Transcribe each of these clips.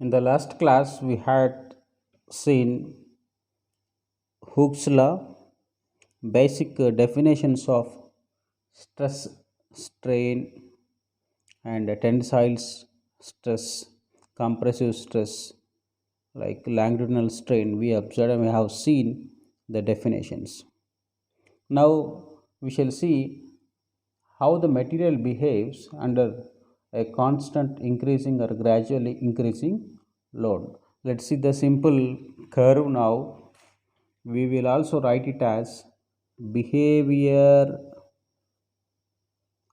In the last class, we had seen Hooke's law, basic definitions of stress, strain, and tensile stress, compressive stress, like longitudinal strain. We observed and we have seen the definitions. Now, we shall see how the material behaves under a constant increasing or gradually increasing load. Let's see the simple curve now. We will also write it as behavior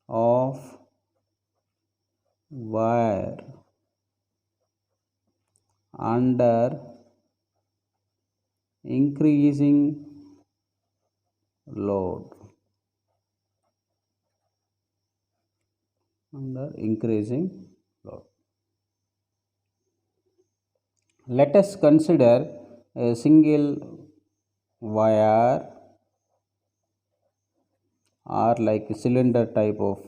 of wire under increasing load. Under increasing load. Let us consider a single wire or like a cylinder type of.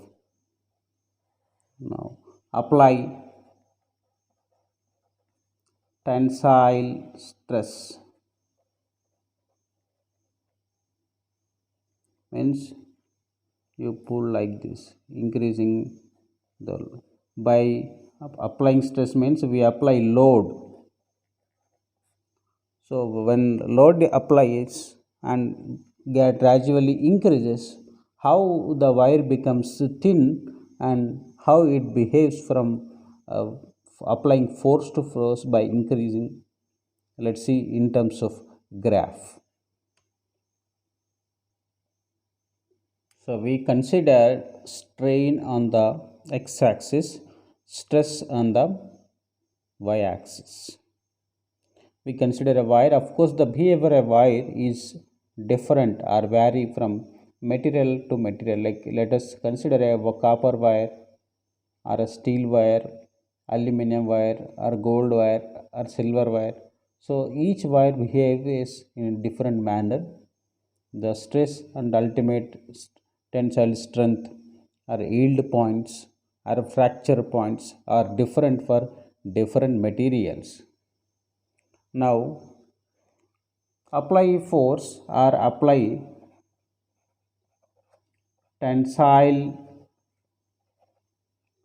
Now apply tensile stress, means you pull like this, increasing the, by applying stress means we apply load. So when load applies and get gradually increases, how the wire becomes thin and how it behaves from uh, applying force to force by increasing. Let's see in terms of graph. So we consider strain on the x-axis, stress on the y-axis. We consider a wire. Of course, the behavior of a wire is different or vary from material to material. Like let us consider a copper wire or a steel wire, aluminum wire or gold wire or silver wire. So each wire behaves in a different manner. The stress and ultimate tensile strength or yield points or fracture points are different for different materials. Now apply force or apply tensile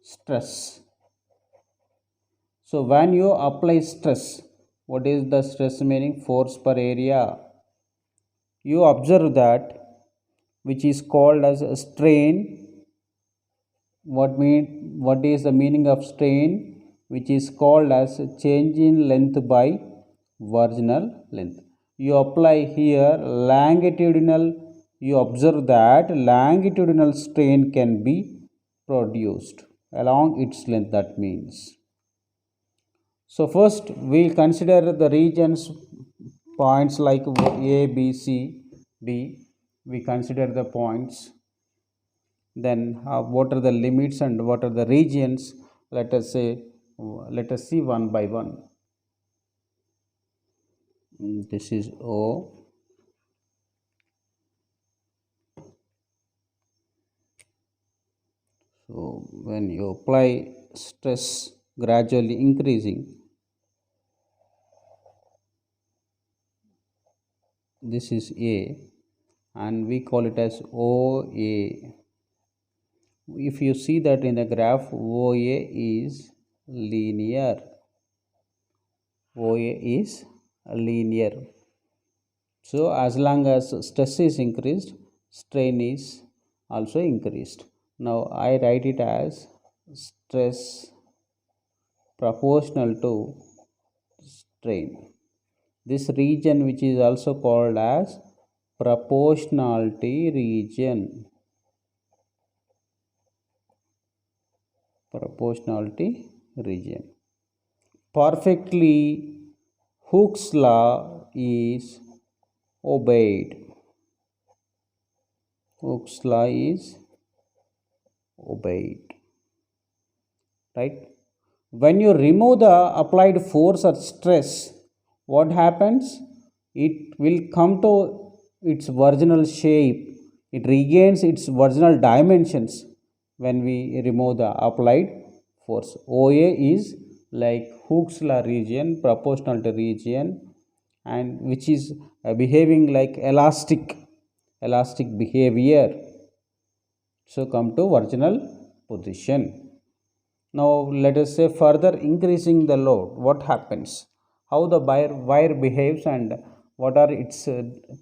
stress. So when you apply stress, what is the stress meaning? Force per area. You observe that which is called as a strain. What is the meaning of strain? Which is called as change in length by virginal length. You apply here longitudinal. You observe that longitudinal strain can be produced along its length. That means. So first we'll consider the regions, points like A, B, C, D. We consider the points. Then what are the limits and what are the regions? Let us see one by one. This is O. So when you apply stress gradually increasing, this is A and we call it as OA. If you see that in the graph, OA is linear. OA is linear. So as long as stress is increased, strain is also increased. Now I write it as stress proportional to strain. This region, which is also called as proportionality region. Proportionality region. Perfectly, Hooke's law is obeyed. Hooke's law is obeyed. Right? When you remove the applied force or stress, what happens? It will come to its original shape. It regains its original dimensions when we remove the applied force. OA is like Hooke's law region, proportionality region, and which is behaving like elastic behavior. So come to original position. Now let us say further increasing the load, what happens, how the wire behaves, and what are its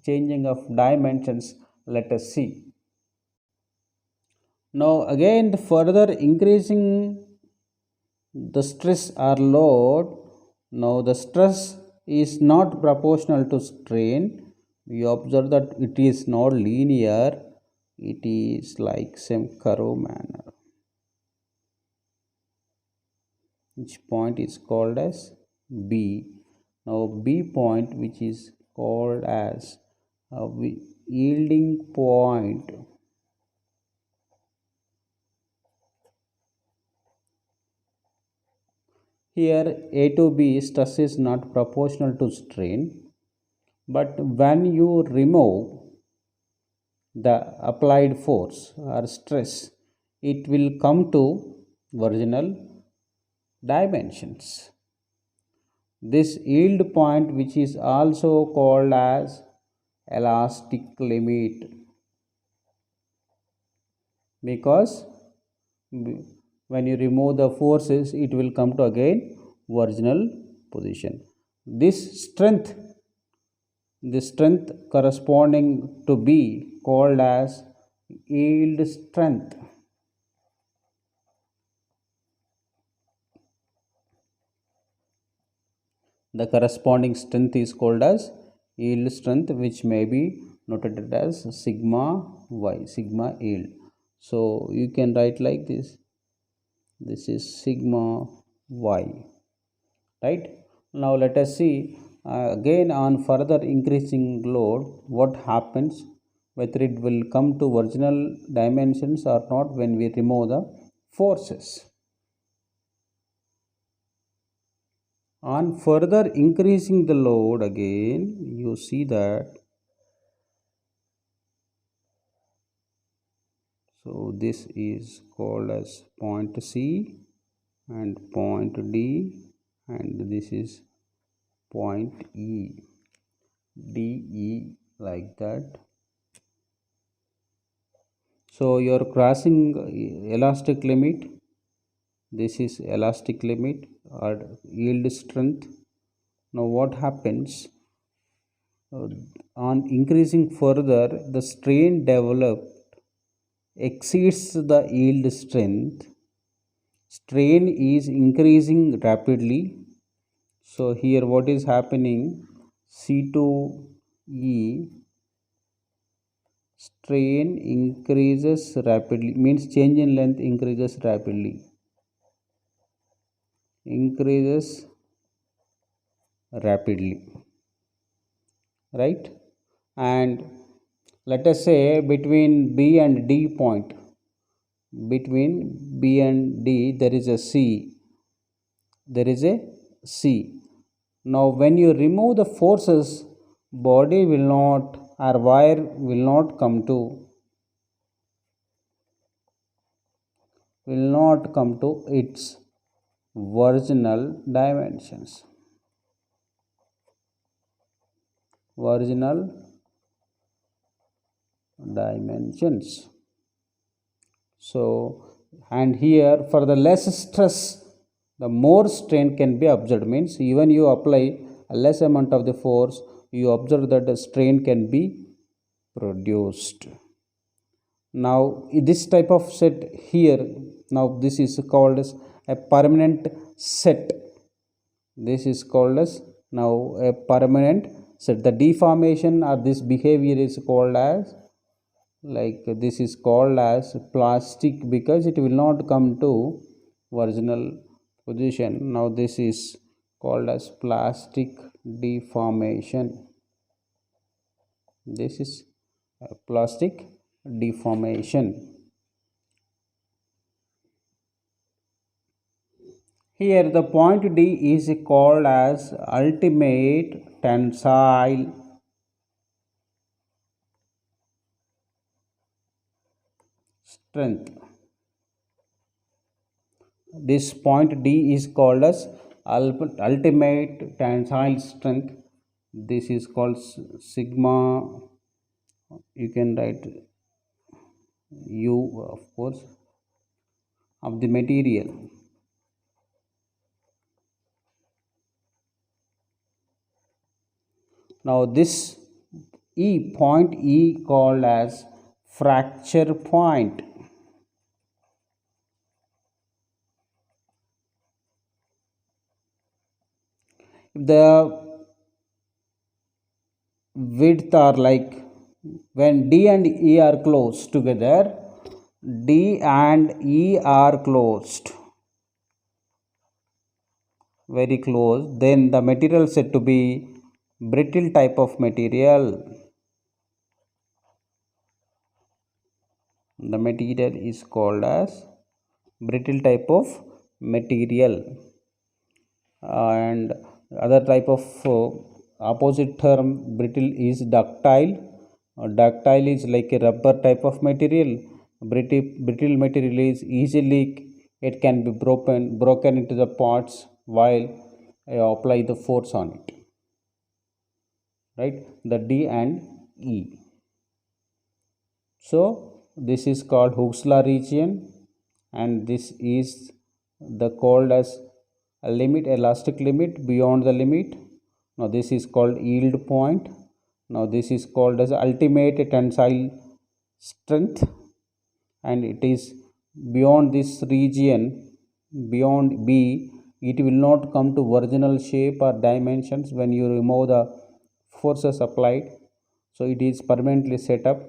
changing of dimensions. Let us see. Now again, the further increasing the stress or load. Now the stress is not proportional to strain. We observe that it is not linear, it is like some curve manner. Which point is called as B. Now B point, which is called as a yielding point. Here A to B stress is not proportional to strain, but when you remove the applied force or stress, it will come to original dimensions. This yield point, which is also called as elastic limit, because when you remove the forces, it will come to again original position. This strength corresponding to B called as yield strength. The corresponding strength is called as yield strength, which may be noted as sigma y, sigma yield. So you can write like this. This is sigma y, right? Now let us see again on further increasing load, what happens, whether it will come to original dimensions or not when we remove the forces. On further increasing the load, again you see that, so this is called as point C and point D, and this is point E, DE, like that. So you are crossing elastic limit. This is elastic limit or yield strength. Now what happens, on increasing further, the strain developed exceeds the yield strength. Strain is increasing rapidly. So here what is happening, C2E, strain increases rapidly, means change in length increases rapidly, right? And let us say between B and D point, between B and D there is a C. Now when you remove the forces, body will not, or wire will not come to its original dimensions. So, and here for the less stress, the more strain can be observed, means even you apply a less amount of the force, you observe that the strain can be produced. Now this type of set here, now this is called as a permanent set. This is called as now a permanent set. The deformation or this behavior is called as, like this is called as plastic, because it will not come to original position. Now this is called as plastic deformation. This is a plastic deformation. Here the point D is called as ultimate tensile strength. This point D is called as ultimate tensile strength. This is called sigma. You can write u, of course, of the material. Now this point E called as fracture point. If the width are like, when D and E are close together, D and E are closed, very close, then the material said to be brittle type of material. The material is called as brittle type of material. And other type of opposite term brittle is ductile. Ductile is like a rubber type of material. Brittle material is easily, it can be broken into the parts while I apply the force on it, right? The D and E. So this is called Hooke's law region, and this is the called as a limit, elastic limit beyond the limit. Now this is called yield point. Now this is called as ultimate tensile strength, and it is beyond this region, beyond B, it will not come to original shape or dimensions when you remove the forces applied. So it is permanently set up,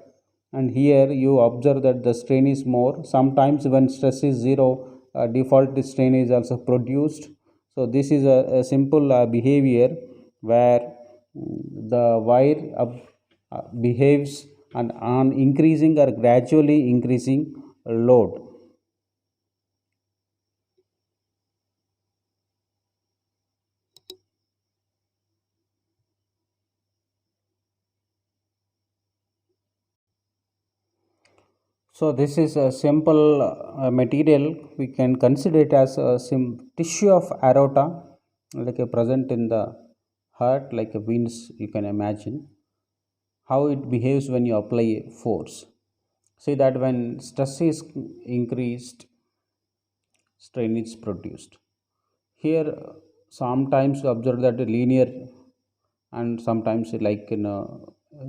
and here you observe that the strain is more. Sometimes when stress is zero, default strain is also produced. So this is a simple behavior where the wire behaves and on increasing or gradually increasing load. So this is a simple material. We can consider it as a tissue of aorta, like a present in the heart, like a veins. You can imagine how it behaves when you apply force. See that when stress is increased, strain is produced. Here, sometimes you observe that linear, and sometimes like in a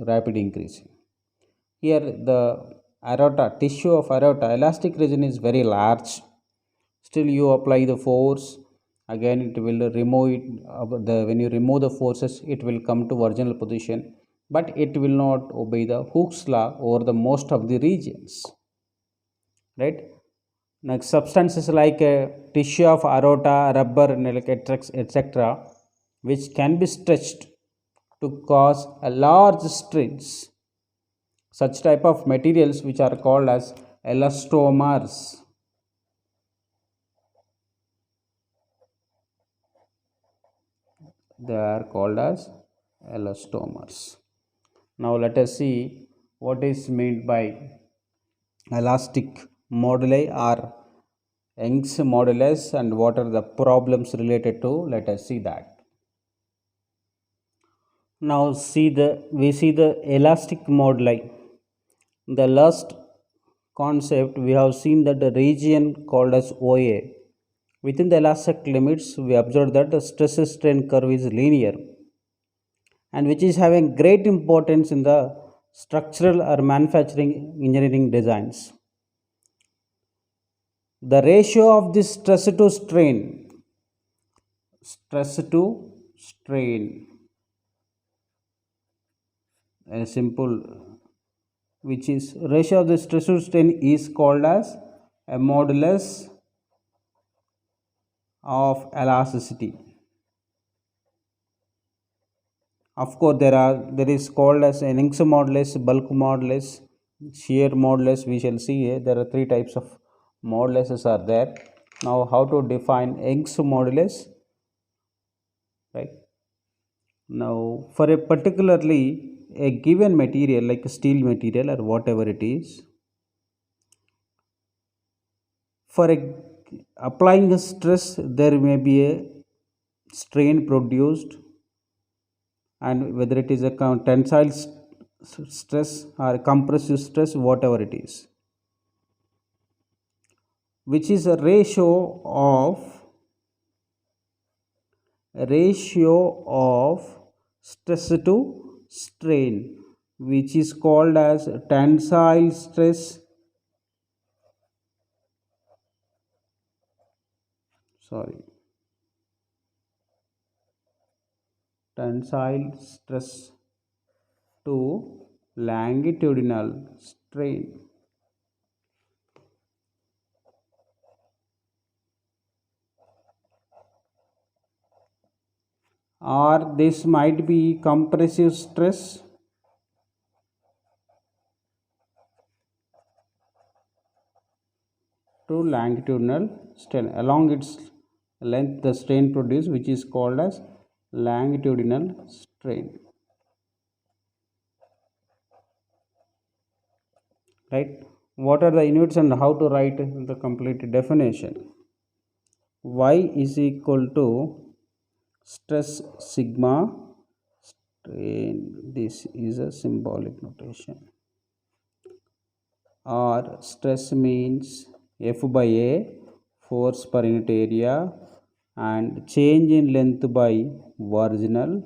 rapid increase. Here the aorta, tissue of aorta, elastic region is very large. Still you apply the force, again it will remove it. When you remove the forces, it will come to original position, but it will not obey the Hooke's law over the most of the regions, right? Next, substances like tissue of aorta, rubber, like etc., which can be stretched to cause a large strains. Such type of materials which are called as elastomers. They are called as elastomers. Now let us see what is meant by elastic moduli or Young's modulus and what are the problems related to. Let us see that. Now we see the elastic moduli. The last concept we have seen that the region called as OA. Within the elastic limits, we observe that the stress strain curve is linear, and which is having great importance in the structural or manufacturing engineering designs. The ratio of this stress to strain, a simple, which is ratio of the stress to strain is called as a modulus of elasticity. Of course, there is called as an Young's modulus, bulk modulus, shear modulus. We shall see here. There are three types of moduluses are there. Now, how to define Young's modulus? Right. Now, for a particularly a given material like a steel material or whatever it is, for applying a stress, there may be a strain produced, and whether it is a tensile stress or compressive stress, whatever it is, which is a ratio of stress to strain, which is called as tensile stress, sorry, tensile stress to longitudinal strain, or this might be compressive stress to longitudinal strain. Along its length the strain produced, which is called as longitudinal strain, right? What are the units and how to write the complete definition? Y is equal to stress sigma strain, this is a symbolic notation, or stress means F by A, force per unit area, and change in length by original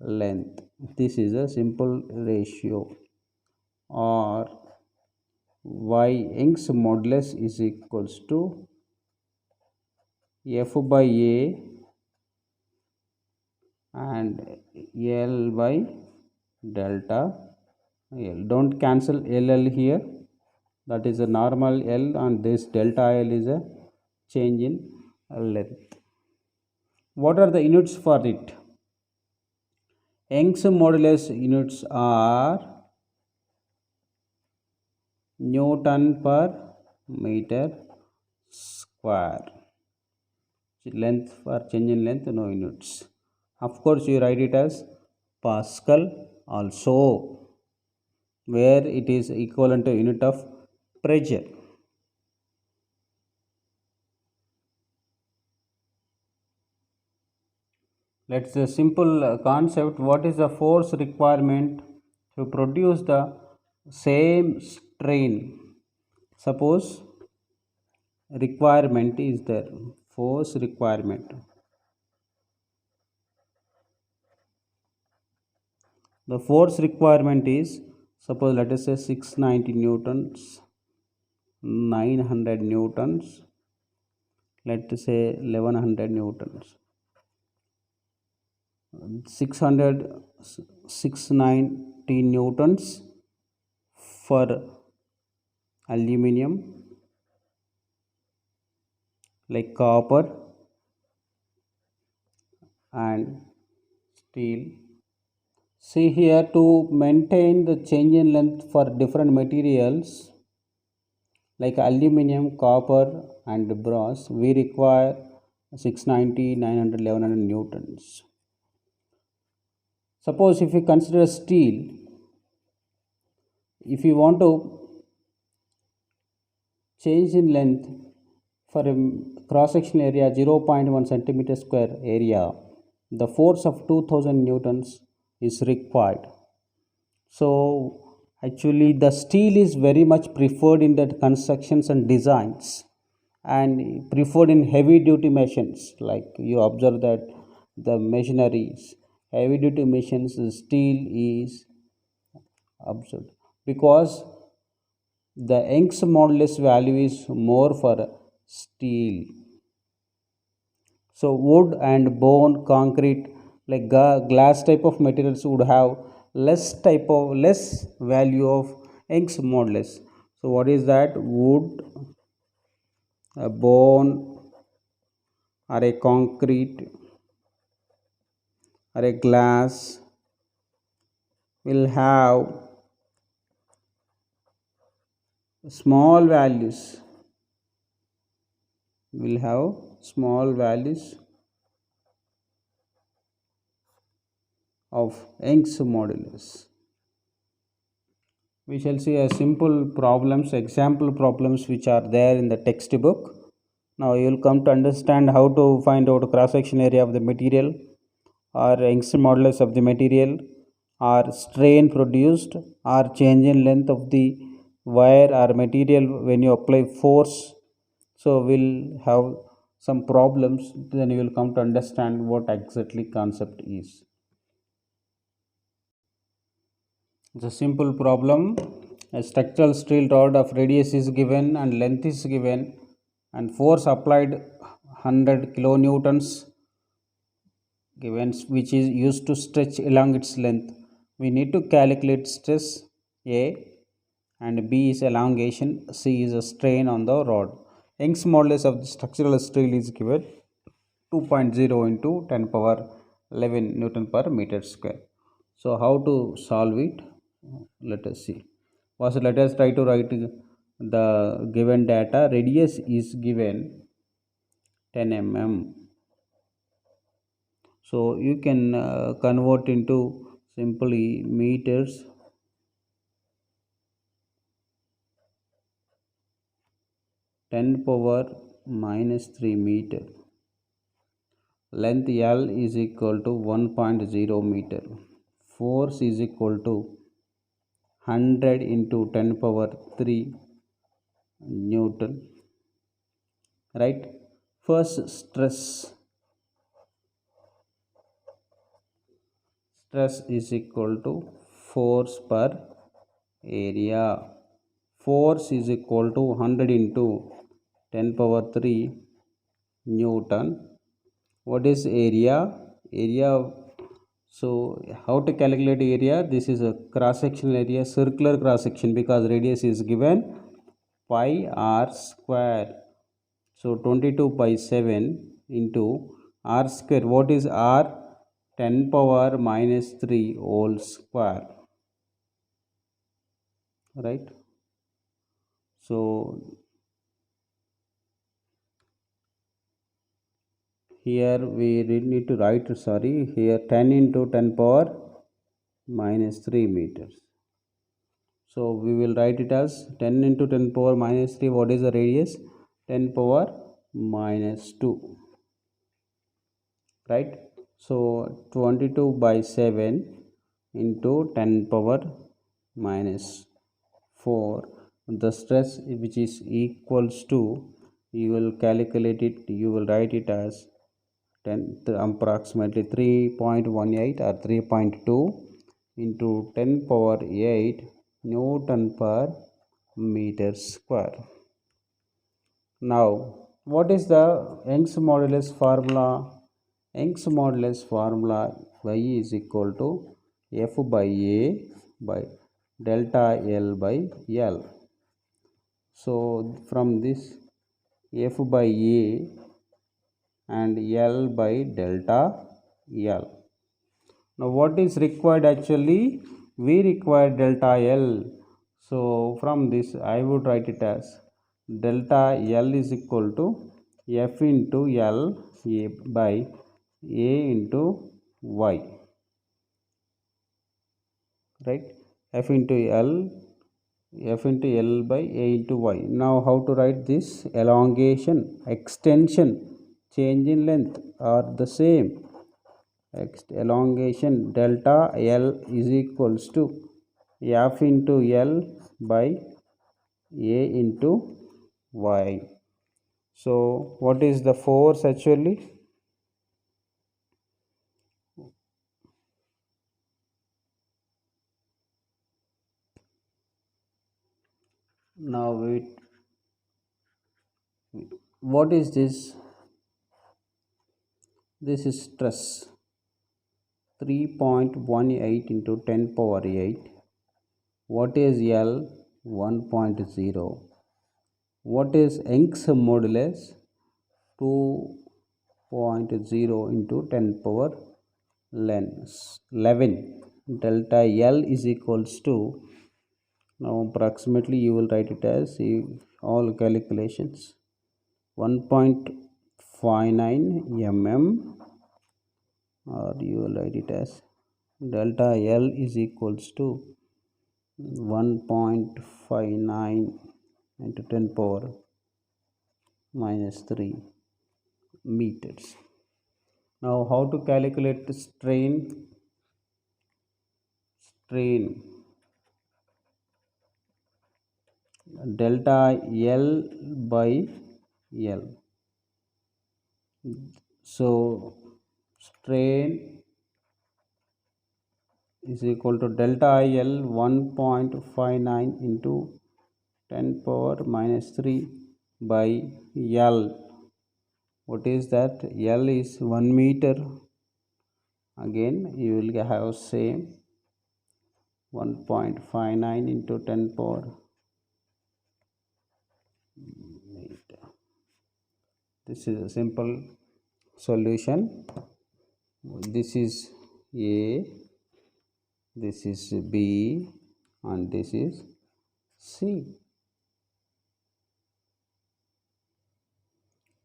length. This is a simple ratio, or Y Young's modulus is equals to F by A and L by delta L. Don't cancel LL here, that is a normal L, and this delta L is a change in length. What are the units for it? Young's modulus units are Newton per meter square. Length, for change in length, no units. Of course you write it as Pascal also, where it is equivalent to unit of pressure. Let's a simple concept. What is the force requirement to produce the same strain? Suppose requirement is there, force requirement. The force requirement is, suppose let us say 690 newtons, 900 newtons, let us say 1100 newtons, 690 newtons for aluminium, like copper and steel. See here, to maintain the change in length for different materials like aluminium, copper and brass, we require 690, 900, 1100 newtons. Suppose if you consider steel, if you want to change in length for a cross sectional area 0.1 centimeter square area, the force of 2000 newtons is required. So actually the steel is very much preferred in the constructions and designs, and preferred in heavy duty machines. Like you observe that the machineries, heavy duty machines, steel is observed, because the Young's modulus value is more for steel. So wood and bone, concrete, like glass type of materials would have less value of Young's modulus. So what is that? Wood, a bone, or a concrete, or a glass will have small values, of Young's modulus. We shall see a simple problems, example problems which are there in the textbook. Now you will come to understand how to find out cross section area of the material, or Young's modulus of the material, or strain produced, or change in length of the wire or material when you apply force. So we'll have some problems, then you will come to understand what exactly concept is. It's a simple problem. A structural steel rod of radius is given and length is given, and force applied 100 kilonewtons given, which is used to stretch along its length. We need to calculate stress A, and B is elongation, C is a strain on the rod. Young's modulus of the structural steel is given 2.0 into 10 power 11 Newton per meter square. So how to solve it? Let us see. First, let us try to write the given data. Radius is given 10 mm. So you can convert into simply meters. 10 power minus 3 meter. Length L is equal to 1.0 meter. Force is equal to 100 into 10 power 3 Newton. Right? First, stress is equal to force per area. Force is equal to 100 into 10 power 3 Newton. What is area? So how to calculate area? This is a cross sectional area, circular cross section, because radius is given pi r square. So 22 by 7 into r square. What is r? 10 power minus 3 whole square. Right? So here we need to write, here 10 into 10 power minus 3 meters. So we will write it as 10 into 10 power minus 3. What is the radius? 10 power minus 2. Right? So 22 by 7 into 10 power minus 4. The stress, which is equals to, you will calculate it, you will write it as 10 approximately 3.18 or 3.2 into 10 power 8 Newton per meter square. Now, what is the Young's modulus formula? Young's modulus formula, y is equal to F by A by delta L by L. So from this, F by A and L by delta L. Now what is required actually? We require delta L. So from this I would write it as delta L is equal to F into L A by A into Y. Right? F into L by A into Y. Now how to write this? Elongation, extension, change in length are the same. Elongation delta L is equals to F into L by A into Y. So what is the force actually? Now wait, what is this? This is stress, 3.18 into 10 power 8. What is L? 1.0. What is Young's modulus? 2.0 into 10 power 11. Delta L is equals to, now approximately you will write it as all calculations, 1.59 mm, or you will write it as delta L is equals to 1.59 into 10 power minus 3 meters. Now how to calculate the strain? Delta L by L. So strain is equal to delta IL 1.59 into 10 power minus 3 by L. What is that? L is 1 meter. Again you will have same 1.59 into 10 power meter. This is a simple solution. This is A, this is B, and this is C.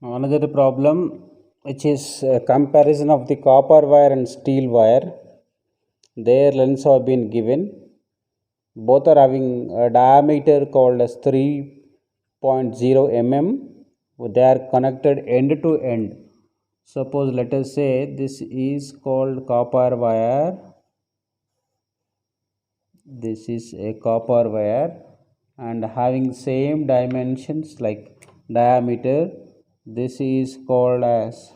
Another problem, which is a comparison of the copper wire and steel wire. Their lengths have been given. Both are having a diameter called as 3.0 mm. They are connected end to end. Suppose let us say this is called copper wire. This is a copper wire and having same dimensions like diameter. This is called as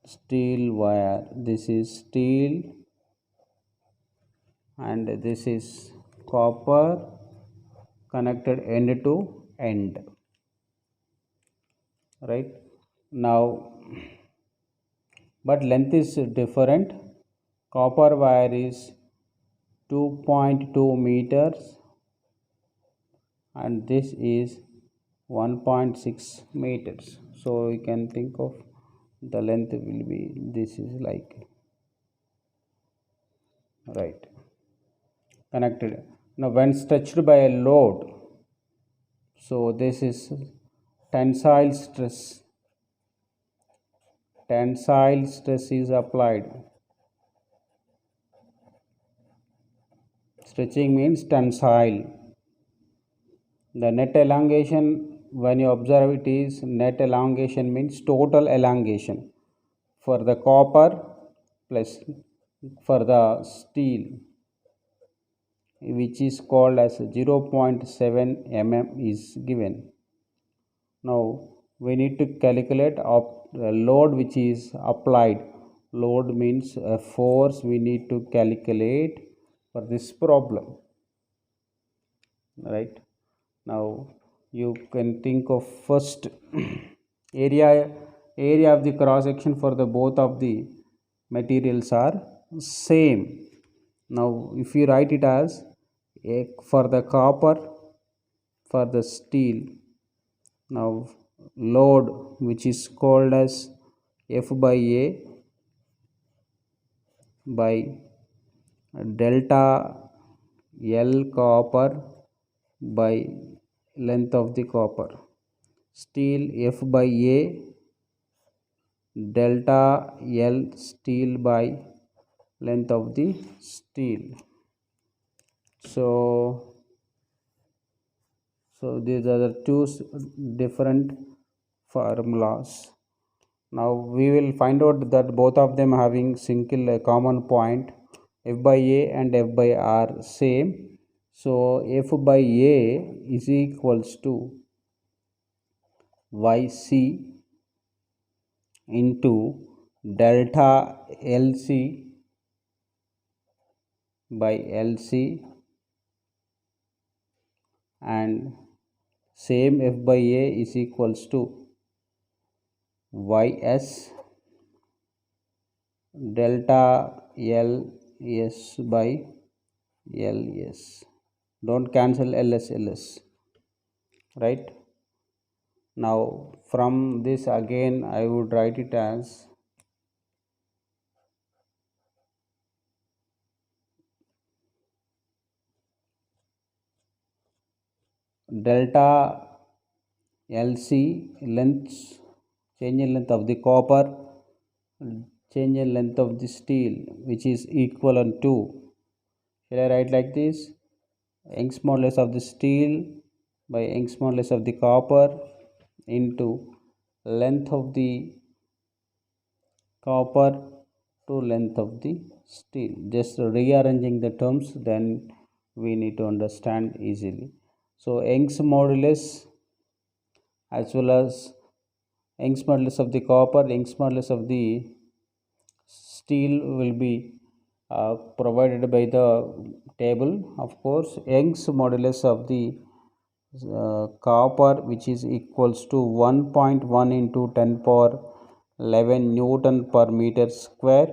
steel wire. This is steel and this is copper connected end to end. Right now, but length is different. Copper wire is 2.2 meters and this is 1.6 meters. So you can think of the length will be, this is like, right, connected. Now when stretched by a load, so this is tensile stress. Tensile stress is applied. Stretching means tensile. The net elongation, when you observe it, is net elongation means total elongation for the copper plus for the steel, which is called as 0.7 mm is given. Now we need to calculate the load which is applied. Load means a force we need to calculate for this problem. Right now you can think of first area of the cross section for the both of the materials are same. Now if you write it as for the copper, for the steel, now load which is called as F by A by delta L copper by length of the copper. Steel F by A delta L steel by length of the steel. So these are the two different formulas. Now we will find out that both of them having single common point. F by A and F by R same. So F by A is equals to YC into delta LC by LC, and same F by A is equals to YS delta LS by LS. Don't cancel LS. Right now from this again I would write it as delta LC lengths, change in length of the copper, change in length of the steel, which is equivalent to, shall I write like this, Young's modulus of the steel by Young's modulus of the copper into length of the copper to length of the steel. Just rearranging the terms, then we need to understand easily. So Young's modulus as well as Young's modulus of the copper, Young's modulus of the steel will be provided by the table. Of course, Young's modulus of the copper, which is equals to 1.1 into 10 power 11 Newton per meter square.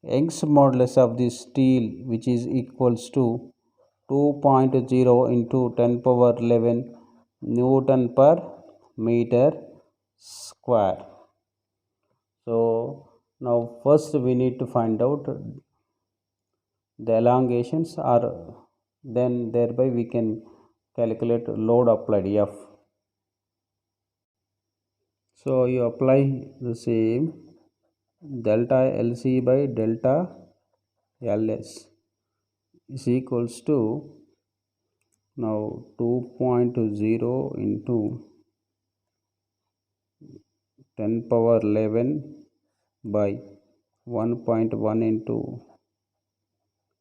Young's modulus of the steel, which is equals to 2.0 into 10 power 11 Newton per meter square. So now first we need to find out the elongations, or then thereby we can calculate load applied F. So you apply the same delta LC by delta LS is equals to now 2.0 into 10 power 11 by 1.1 into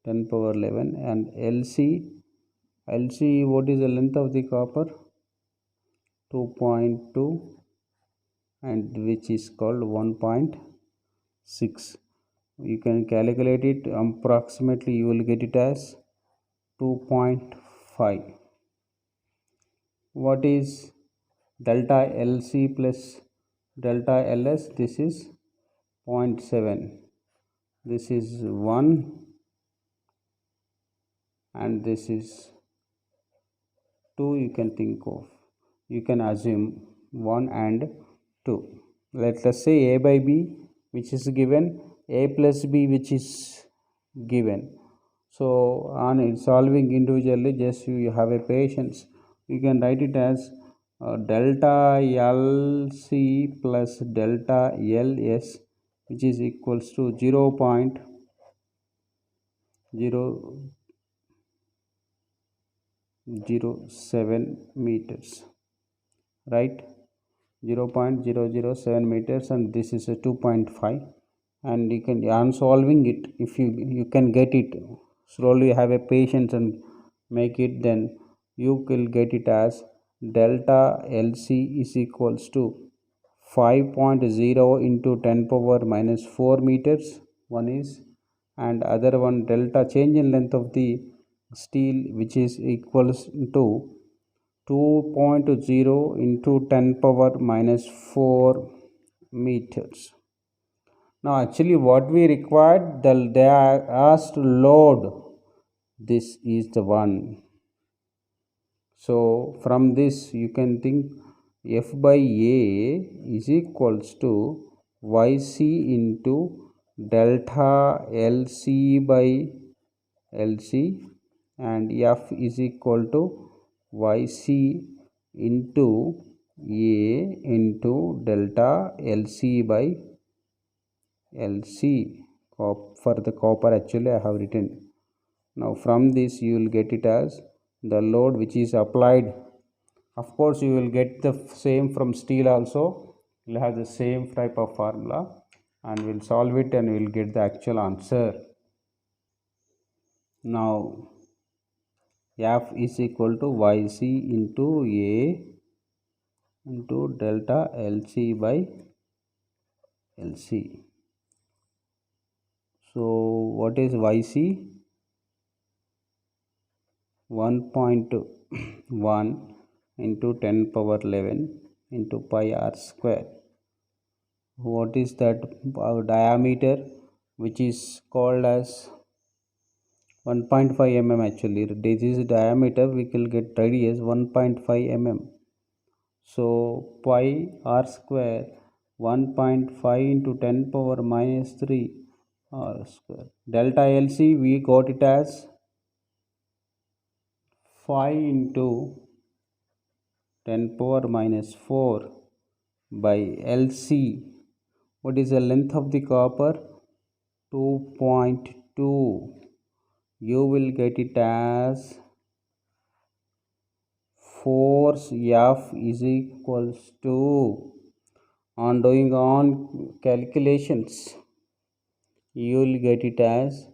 10 power 11, and LC, what is the length of the copper? 2.2, and which is called 1.6. You can calculate it, approximately you will get it as 2.5. What is delta LC plus delta LS? This is 0.7, this is 1, and this is 2. You can think of, you can assume 1 and 2. Let us say A by B, which is given, A plus B, which is given. So on solving individually, just you have a patience, you can write it as delta LC plus delta LS, which is equals to 0.007 meters, right? 0.007 meters, and this is a 2.5. and you can, on solving it, if you can get it slowly, have a patience and make it, then you will get it as delta LC is equals to 5.0 into 10 power minus 4 meters, one is, and other one delta change in length of the steel, which is equals to 2.0 into 10 power minus 4 meters. Now actually what we required, they are asked load, this is the one. So from this you can think F by A is equals to YC into delta LC by LC, and F is equal to YC into A into delta LC by LC. For the copper actually I have written. Now from this you will get it as the load which is applied. Of course you will get the same from steel also, you will have the same type of formula, and we'll solve it and we'll get the actual answer. Now F is equal to YC into A into delta LC by LC. So what is YC? 1.1 into 10 power 11 into pi r square. What is that? Our diameter, which is called as 1.5 mm actually. This is diameter, we will get radius 1.5 mm. So pi r square 1.5 into 10 power minus 3 r square. Delta LC we got it as 5 into 10 power minus 4 by LC. What is the length of the copper? 2.2. You will get it as force F is equals to, on doing on calculations, you will get it as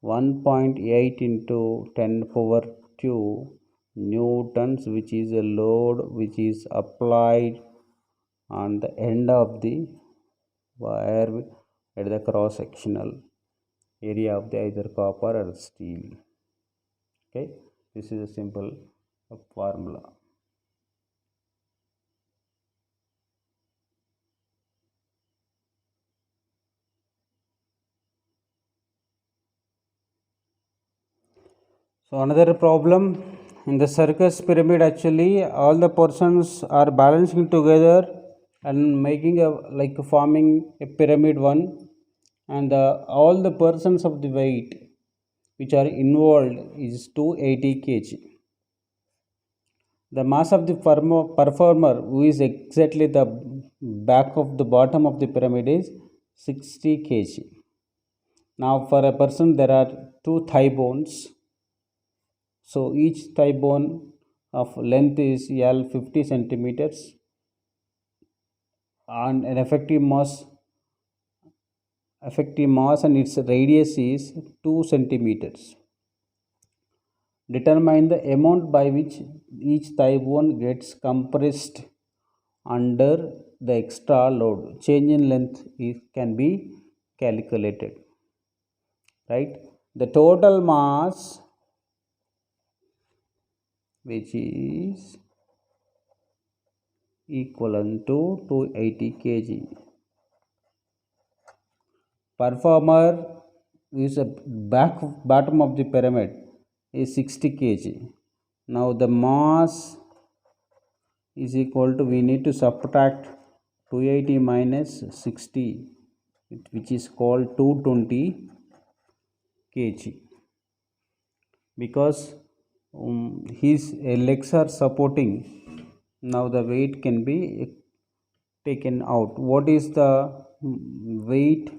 1.8 into 10 power 2 newtons, which is a load which is applied on the end of the wire at the cross sectional area of the either copper or steel. Okay, this is a simple formula. So another problem in the circus pyramid, actually all the portions are balancing together and making a like forming a pyramid one, and all the persons of the weight which are involved is 280 kg. The mass of the performer, who is exactly the back of the bottom of the pyramid, is 60 kg. Now for a person there are two thigh bones, so each thigh bone of length is L 50 centimeters, and an effective mass and its radius is 2 centimeters. Determine the amount by which each thigh bone gets compressed under the extra load. Change in length can be calculated, right? The total mass, which is equivalent to 280 kg. Performer is a bottom of the pyramid is 60 kg. Now the mass is equal to, we need to subtract 280 minus 60, which is called 220 kg, because his legs are supporting. Now the weight can be taken out. What is the weight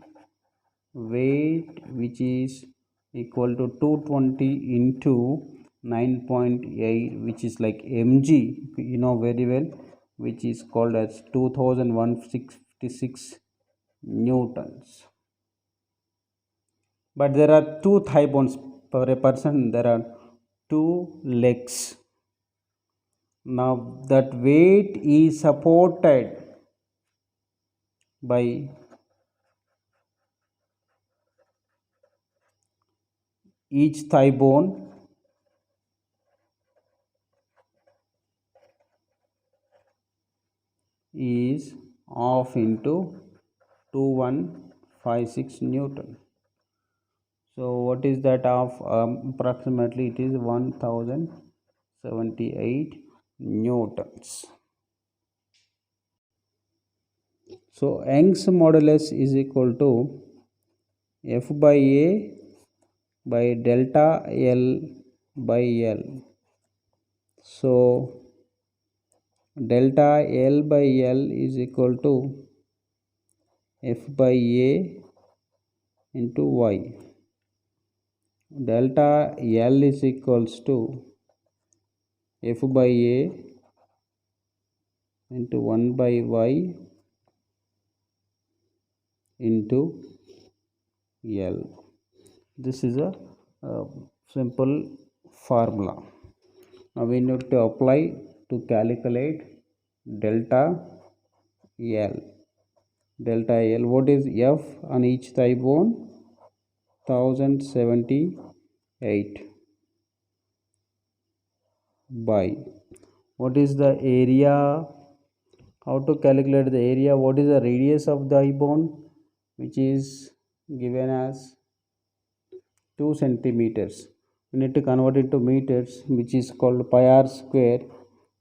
which is equal to 220 into 9.8, which is like mg, you know very well, which is called as 2166 newtons. But there are two thigh bones for a person, there are two legs. Now that weight is supported by each thigh bone is half into 2156 newton. So what is that of? Approximately it is 1078 newtons. So Young's modulus is equal to F by A by delta L by L. So delta L by L is equal to F by A into Y. Delta L is equals to F by A into 1 by Y into L. This is a simple formula. Now we need to apply to calculate delta L. Delta L, what is F on each thigh bone? 1078 by, what is the area? How to calculate the area? What is the radius of the thigh bone, which is given as 2 centimeters? We need to convert it to meters, which is called pi r square.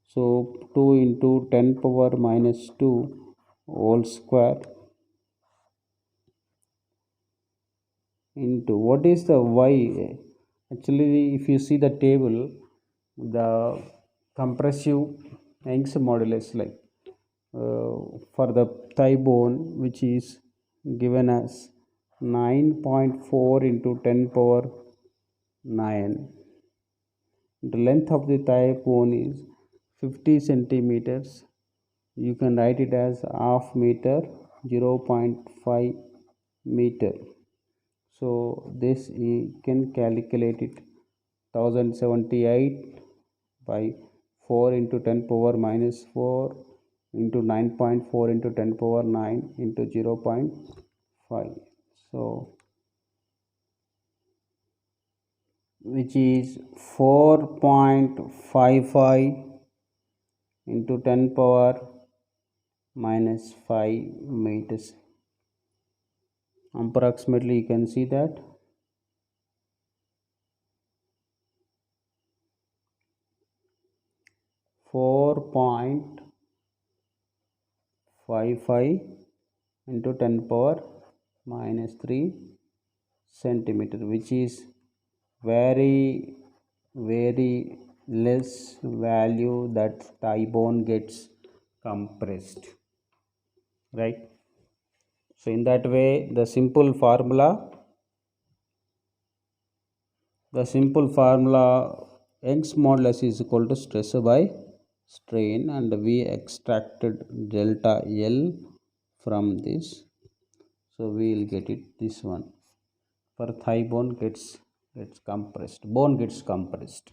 So 2 into 10 power minus 2 whole square into, what is the y? Actually if you see the table, the compressive Young's modulus, like for the thigh bone, which is given as 9.4 into 10 power 9. The length of the thigh bone is 50 centimeters, you can write it as half meter, 0.5 meter. So this you can calculate it 1078 by 4 into 10 power minus 4 into 9.4 into 10 power 9 into 0.5. So which is 4.55 into 10 power minus 5 meters. Approximately you can see that 4.55 into 10 power minus 3 centimeter, which is very less value that thigh bone gets compressed, right? So in that way the simple formula Young's modulus is equal to stress by strain, and we extracted delta L from this, so we will get it this one. For thigh bone gets compressed, bone gets compressed.